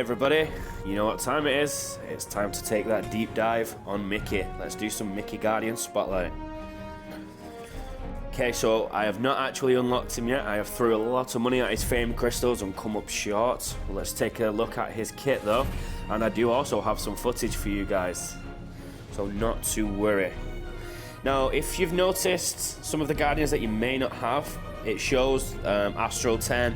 everybody, you know what time it is. It's time to take that deep dive on Micky. Let's do some Micky Guardian Spotlight. Okay, so I have not actually unlocked him yet. I have threw a lot of money at his fame crystals and come up short. Let's take a look at his kit though, and I do also have some footage for you guys, so not to worry. Now, if you've noticed some of the Guardians that you may not have, it shows Astral 10,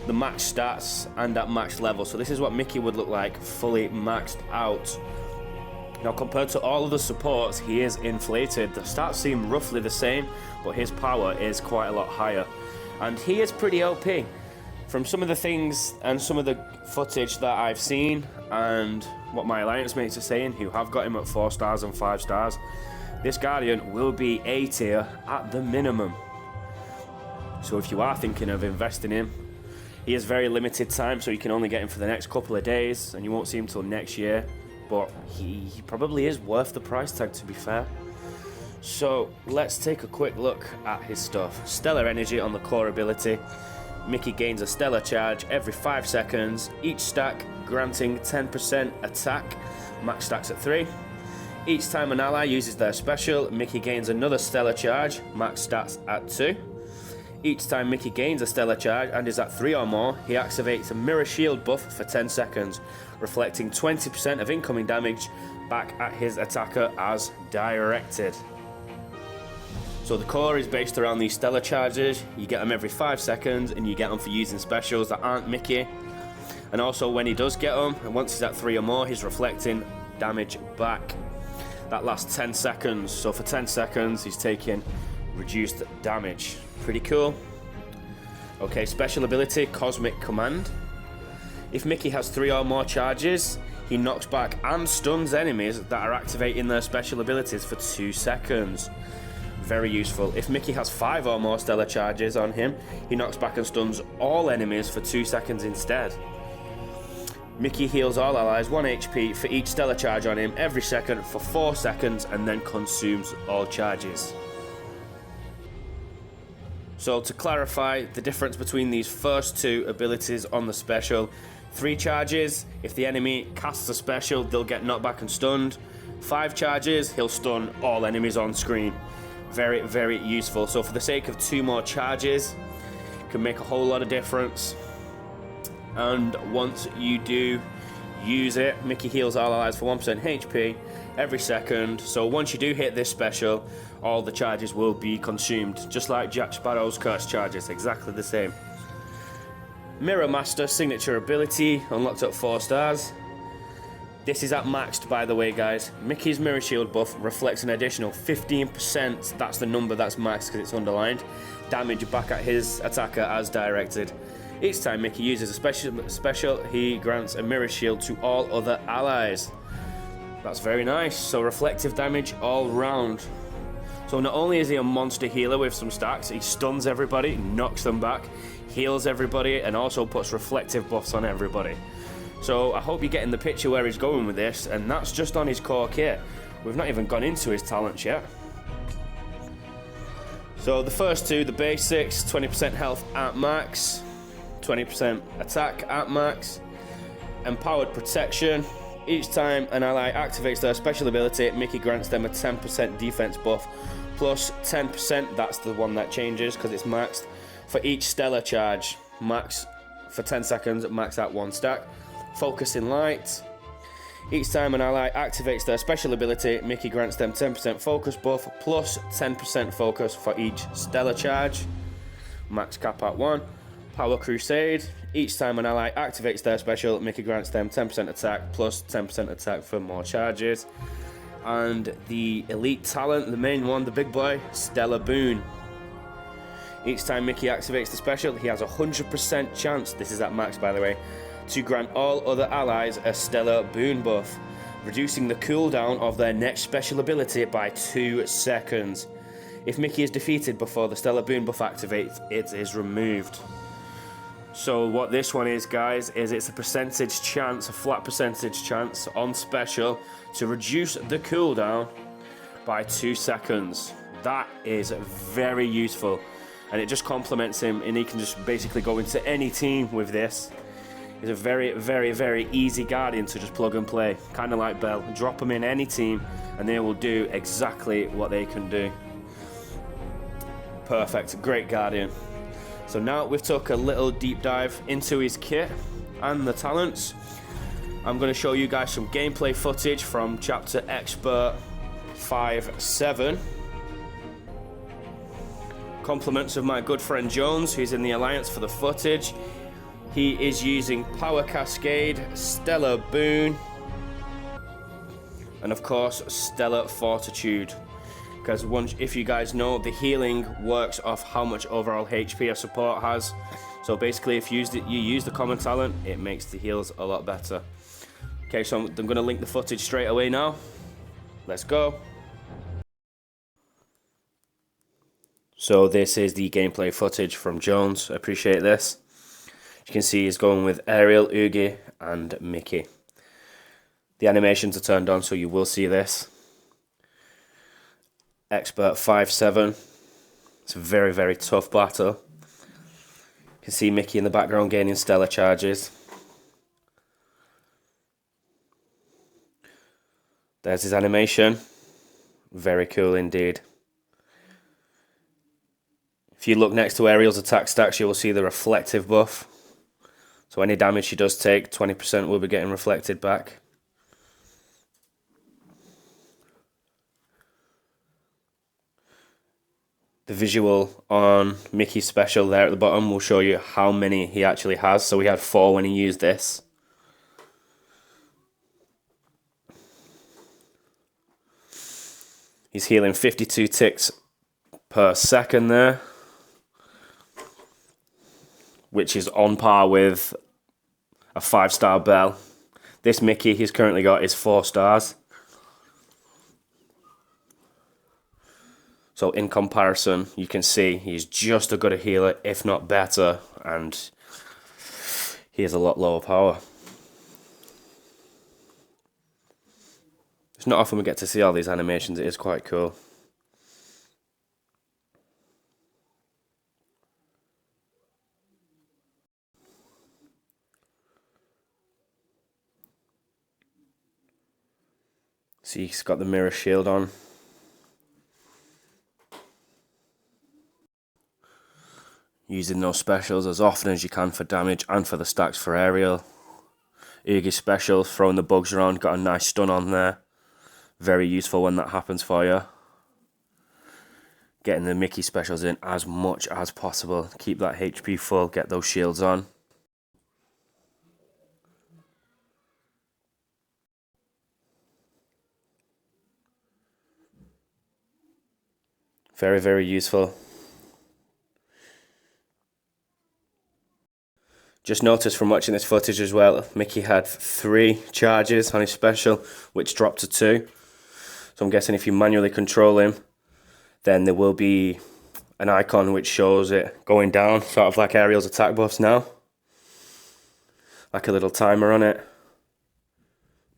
the max stats, and at max level. So this is what Micky would look like fully maxed out. Now, compared to all of the supports, he is inflated. The stats seem roughly the same, but his power is quite a lot higher. And he is pretty OP. From some of the things and some of the footage that I've seen, and what my alliance mates are saying, who have got him at 4 stars and 5 stars, this Guardian will be A tier at the minimum. So if you are thinking of investing in him, he has very limited time, so you can only get him for the next couple of days, and you won't see him till next year. But he probably is worth the price tag, to be fair. So let's take a quick look at his stuff. Stellar Energy on the core ability. Micky gains a stellar charge every 5 seconds, each stack granting 10% attack, max stacks at 3. Each time an ally uses their special, Micky gains another stellar charge, max stats at 2. Each time Micky gains a stellar charge and is at 3 or more, he activates a mirror shield buff for 10 seconds, reflecting 20% of incoming damage back at his attacker as directed. So the core is based around these stellar charges. You get them every 5 seconds, and you get them for using specials that aren't Micky. And also when he does get them, and once he's at 3 or more, he's reflecting damage back. That lasts 10 seconds, so for 10 seconds he's taking reduced damage. Pretty cool. Okay, special ability, Cosmic Command. If Micky has 3 or more charges, he knocks back and stuns enemies that are activating their special abilities for 2 seconds. Very useful. If Micky has 5 or more stellar charges on him, he knocks back and stuns all enemies for 2 seconds instead. Micky heals all allies 1 HP for each stellar charge on him every second for 4 seconds, and then consumes all charges. So to clarify the difference between these first 2 abilities on the special: 3 charges, if the enemy casts a special, they'll get knocked back and stunned. 5 charges, he'll stun all enemies on screen. Very, very useful. So for the sake of 2 more charges, can make a whole lot of difference. And once you do use it, Micky heals all allies for 1% HP every second. So once you do hit this special, all the charges will be consumed, just like Jack Sparrow's curse charges, exactly the same. Mirror Master signature ability, unlocked at 4 stars. This is at maxed, by the way, guys. Micky's mirror shield buff reflects an additional 15%, that's the number that's maxed because it's underlined, damage back at his attacker as directed. Each time Micky uses a special, he grants a mirror shield to all other allies. That's very nice. So reflective damage all round. So not only is he a monster healer with some stacks, he stuns everybody, knocks them back, heals everybody, and also puts reflective buffs on everybody. So I hope you're getting the picture where he's going with this, and that's just on his core kit. We've not even gone into his talents yet. So the first 2, the basics, 20% health at max, 20% attack at max, empowered protection. Each time an ally activates their special ability, Micky grants them a 10% defense buff, plus 10%, that's the one that changes because it's maxed, for each stellar charge, max for 10 seconds, max at 1 stack. Focusing Light. Each time an ally activates their special ability, Micky grants them 10% focus buff, plus 10% focus for each stellar charge, max cap at 1. Power Crusade. Each time an ally activates their special, Micky grants them 10% attack plus 10% attack for more charges. And the elite talent, the main one, the big boy, Stellar Boon. Each time Micky activates the special, he has a 100% chance, this is at max by the way, to grant all other allies a Stellar Boon buff, reducing the cooldown of their next special ability by 2 seconds. If Micky is defeated before the Stellar Boon buff activates, it is removed. So what this one is, guys, is it's a percentage chance, a flat percentage chance on special to reduce the cooldown by 2 seconds. That is very useful, and it just complements him, and he can just basically go into any team with this. He's a very, very, very easy Guardian to just plug and play. Kind of like Bell. Drop them in any team and they will do exactly what they can do. Perfect, great Guardian. So now we've took a little deep dive into his kit and the talents. I'm going to show you guys some gameplay footage from Chapter Expert 5-7. Compliments of my good friend Jones, who's in the Alliance for the footage. He is using Power Cascade, Stellar Boon, and of course Stellar Fortitude. Because if you guys know, the healing works off how much overall HP a support has. So basically, if you use the common talent, it makes the heals a lot better. Okay, so I'm going to link the footage straight away now. Let's go. So this is the gameplay footage from Jones. I appreciate this. You can see he's going with Ariel, Eeaassyynow, and Micky. The animations are turned on, so you will see this. Expert 5-7. It's a very, very tough battle. You can see Micky in the background gaining stellar charges. There's his animation. Very cool indeed. If you look next to Ariel's attack stacks, you will see the reflective buff. So any damage she does take, 20% will be getting reflected back. The visual on Micky's special there at the bottom will show you how many he actually has. So he had 4 when he used this. He's healing 52 ticks per second there, which is on par with a 5-star Bell. This Micky he's currently got is 4 stars. So in comparison, you can see he's just as good a healer, if not better, and he has a lot lower power. It's not often we get to see all these animations, it is quite cool. See, he's got the mirror shield on. Using those specials as often as you can for damage and for the stacks for Ariel. Eeaassyynow special, throwing the bugs around, got a nice stun on there. Very useful when that happens for you. Getting the Micky specials in as much as possible. Keep that HP full, get those shields on. Very, very useful. Just noticed from watching this footage as well, Micky had 3 charges on his special, which dropped to 2. So I'm guessing if you manually control him, then there will be an icon which shows it going down, sort of like Ariel's attack buffs now. Like a little timer on it.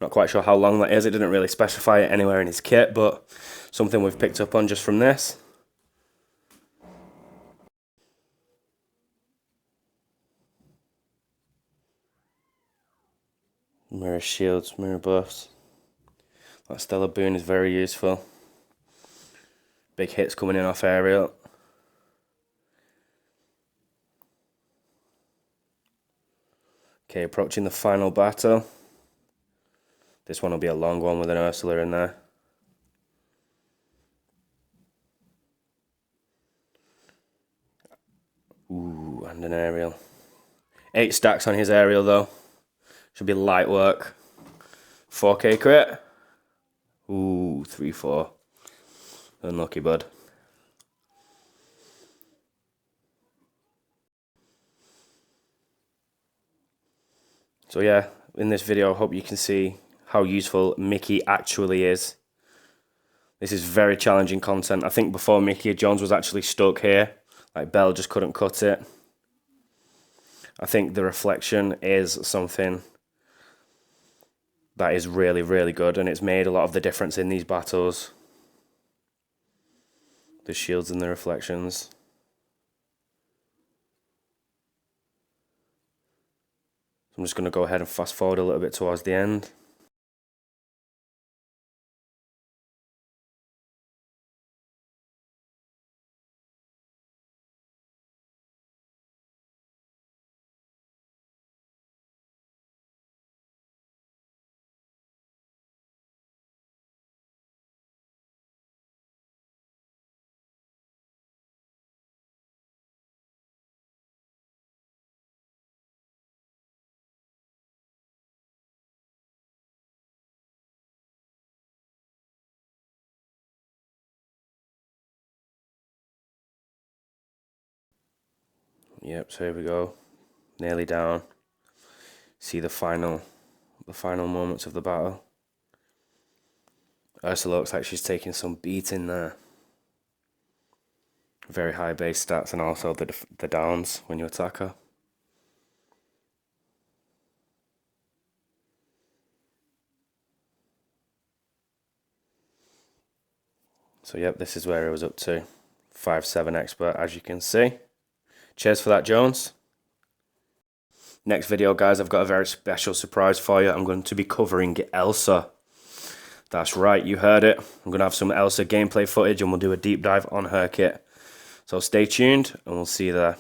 Not quite sure how long that is, it didn't really specify it anywhere in his kit, but something we've picked up on just from this. Mirror shields, mirror buffs. That Stellar Boon is very useful. Big hits coming in off Ariel. Okay, approaching the final battle. This one will be a long one with an Ursula in there. Ooh, and an Ariel. 8 stacks on his Ariel though. Should be light work. 4k crit. Ooh, 3-4. Unlucky, bud. So yeah, in this video I hope you can see how useful Micky actually is. This is very challenging content. I think before Micky, Jones was actually stuck here. Like Bell just couldn't cut it. I think the reflection is something that is really, really good, and it's made a lot of the difference in these battles. The shields and the reflections. I'm just going to go ahead and fast forward a little bit towards the end. Yep, so here we go. Nearly down. See the final moments of the battle. Eeaassyynow looks like she's taking some beating there. Very high base stats and also the downs when you attack her. So yep, this is where it was up to. 5-7 expert, as you can see. Cheers for that, Jones. Next video, guys, I've got a very special surprise for you. I'm going to be covering Elsa. That's right, you heard it. I'm going to have some Elsa gameplay footage and we'll do a deep dive on her kit. So stay tuned and we'll see you there.